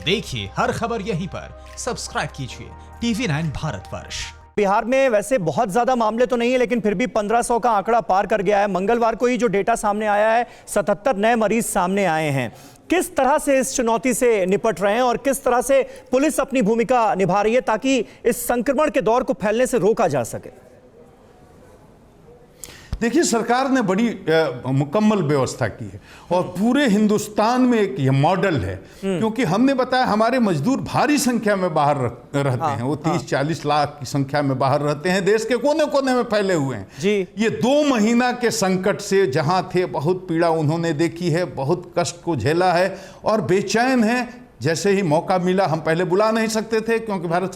देखिए हर खबर यहीं पर, सब्सक्राइब कीजिए TV9 भारतवर्ष। बिहार में वैसे बहुत ज्यादा मामले तो नहीं है, लेकिन फिर भी 1500 का आंकड़ा पार कर गया है। मंगलवार को ही जो डेटा सामने आया है, 77 नए मरीज सामने आए हैं। किस तरह से इस चुनौती से निपट रहे हैं और किस तरह से पुलिस अपनी भूमिका निभा रही है ताकि इस संक्रमण के दौर को फैलने से रोका जा सके? देखिए, सरकार ने बड़ी मुकम्मल व्यवस्था की है और पूरे हिंदुस्तान में एक ये मॉडल है, क्योंकि हमने बताया हमारे मजदूर भारी संख्या में बाहर रहते हैं। वो 30-40 लाख की संख्या में बाहर रहते हैं, देश के कोने कोने में फैले हुए हैं जी। ये 2 महीना के संकट से जहां थे, बहुत पीड़ा उन्होंने देखी है, बहुत कष्ट को झेला है और बेचैन है। जैसे ही मौका मिला, हम पहले बुला नहीं सकते थे क्योंकि भारत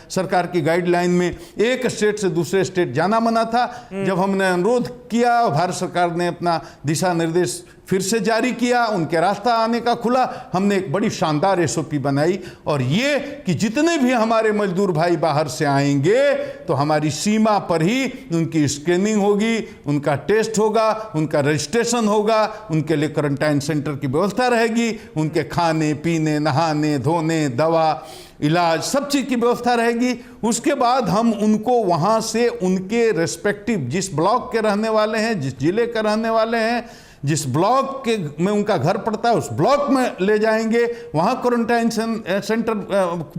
सरकार की गाइडलाइन में एक स्टेट से दूसरे स्टेट जाना मना था। जब हमने अनुरोध किया, भारत सरकार ने अपना दिशा निर्देश फिर से जारी किया, उनके रास्ता आने का खुला, हमने एक बड़ी शानदार SOP बनाई और ये कि जितने भी हमारे मजदूर भाई बाहर से आएंगे तो हमारी सीमा पर ही उनकी स्क्रीनिंग होगी, उनका टेस्ट होगा, उनका रजिस्ट्रेशन होगा, उनके लिए क्वारंटाइन सेंटर की व्यवस्था रहेगी, उनके खाने पीने, नहाने धोने, दवा, इलाज, सब चीज़ की व्यवस्था रहेगी। उसके बाद हम उनको वहाँ से उनके रेस्पेक्टिव जिस ब्लॉक के रहने वाले हैं, जिस जिले के रहने वाले हैं, जिस ब्लॉक के में उनका घर पड़ता है, उस ब्लॉक में ले जाएंगे। वहाँ क्वारंटाइन सेंटर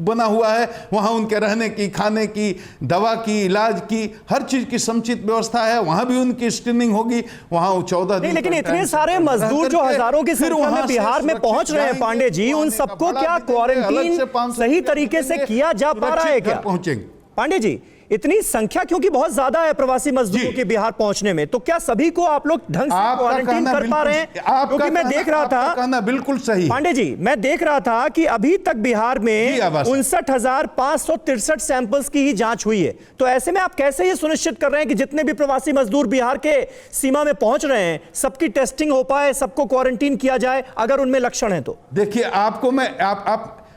बना हुआ है, वहाँ उनके रहने की, खाने की, दवा की, इलाज की, हर चीज़ की समुचित व्यवस्था है। वहाँ भी उनकी स्क्रीनिंग होगी। वहाँ 14 दिन। लेकिन इतने सारे मजदूर जो हज़ारों की संख्या में बिहार में पहुंच रहे हैं पांडे जी, उन सबको क्या क्वारंटीन सही तरीके से किया जा पा रहा है क्या? पहुंचेंगे पांडे जी, इतनी संख्या क्योंकि बहुत ज्यादा है प्रवासी मजदूरों के बिहार पहुंचने में, तो क्या सभी को आप लोग ढंग से क्वारंटीन कर पा रहे हैं? क्योंकि मैं देख रहा था, कहना बिल्कुल सही पांडे जी, मैं देख रहा था कि अभी तक बिहार में 59,563 सैंपल्स की ही जांच हुई है। तो ऐसे में आप कैसे ये सुनिश्चित कर रहे हैं कि जितने भी प्रवासी मजदूर बिहार के सीमा में पहुंच रहे हैं, सबकी टेस्टिंग हो पाए, सबको क्वारंटीन किया जाए अगर उनमें लक्षण है तो? देखिए, आपको मैं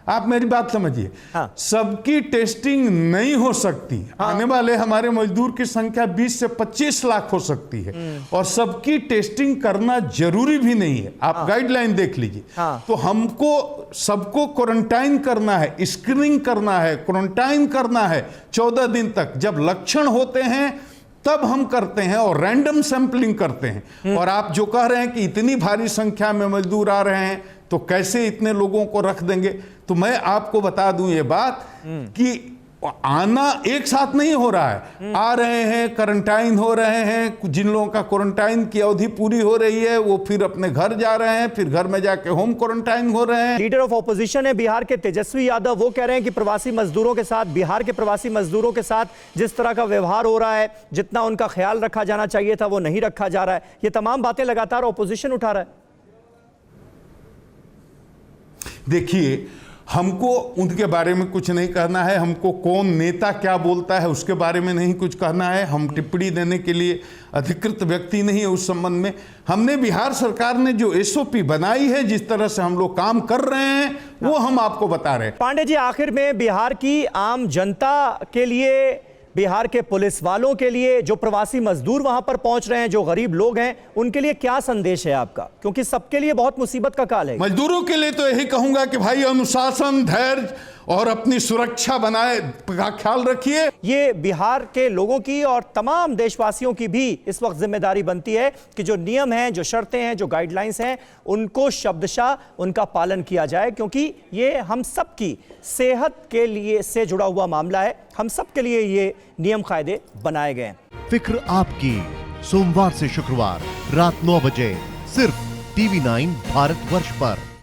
आप मेरी बात समझिए। हाँ। सबकी टेस्टिंग नहीं हो सकती। हाँ। आने वाले हमारे मजदूर की संख्या 20 से 25 लाख हो सकती है और सबकी टेस्टिंग करना जरूरी भी नहीं है। आप गाइडलाइन देख लीजिए। हाँ। तो हमको सबको क्वारंटाइन करना है, स्क्रीनिंग करना है, क्वारंटाइन करना है 14 दिन तक। जब लक्षण होते हैं तब हम करते हैं और रैंडम सैंपलिंग करते हैं। और आप जो कह रहे हैं कि इतनी भारी संख्या में मजदूर आ रहे हैं तो कैसे इतने लोगों को रख देंगे, तो मैं आपको बता दूं ये बात कि आना एक साथ नहीं हो रहा है। आ रहे हैं, क्वारंटाइन हो रहे हैं, जिन लोगों का क्वारंटाइन की अवधि पूरी हो रही है वो फिर अपने घर जा रहे हैं, फिर घर में जाके होम क्वारंटाइन हो रहे हैं। लीडर ऑफ ऑपोजिशन है बिहार के तेजस्वी यादव, वो कह रहे हैं कि प्रवासी मजदूरों के साथ, बिहार के प्रवासी मजदूरों के साथ जिस तरह का व्यवहार हो रहा है, जितना उनका ख्याल रखा जाना चाहिए था वो नहीं रखा जा रहा है। ये तमाम बातें लगातार ऑपोजिशन उठा रहा है। देखिए, हमको उनके बारे में कुछ नहीं कहना है, हमको कौन नेता क्या बोलता है उसके बारे में नहीं कुछ कहना है। हम टिप्पणी देने के लिए अधिकृत व्यक्ति नहीं है उस संबंध में। हमने बिहार सरकार ने जो SOP बनाई है, जिस तरह से हम लोग काम कर रहे हैं, वो हम आपको बता रहे हैं। पांडे जी, आखिर में बिहार की आम जनता के लिए, बिहार के पुलिस वालों के लिए, जो प्रवासी मजदूर वहां पर पहुंच रहे हैं, जो गरीब लोग हैं, उनके लिए क्या संदेश है आपका? क्योंकि सबके लिए बहुत मुसीबत का काल है। मजदूरों के लिए तो यही कहूंगा कि भाई अनुशासन, धैर्य और अपनी सुरक्षा बनाए का ख्याल रखिए। ये बिहार के लोगों की और तमाम देशवासियों की भी इस वक्त जिम्मेदारी बनती है कि जो नियम हैं, जो शर्तें हैं, जो गाइडलाइंस हैं, उनको शब्दशः उनका पालन किया जाए, क्योंकि ये हम सब की सेहत के लिए से जुड़ा हुआ मामला है। हम सब के लिए ये नियम कायदे बनाए गए हैं। फिक्र आपकी, सोमवार से शुक्रवार रात 9 बजे सिर्फ TV9 भारतवर्ष पर।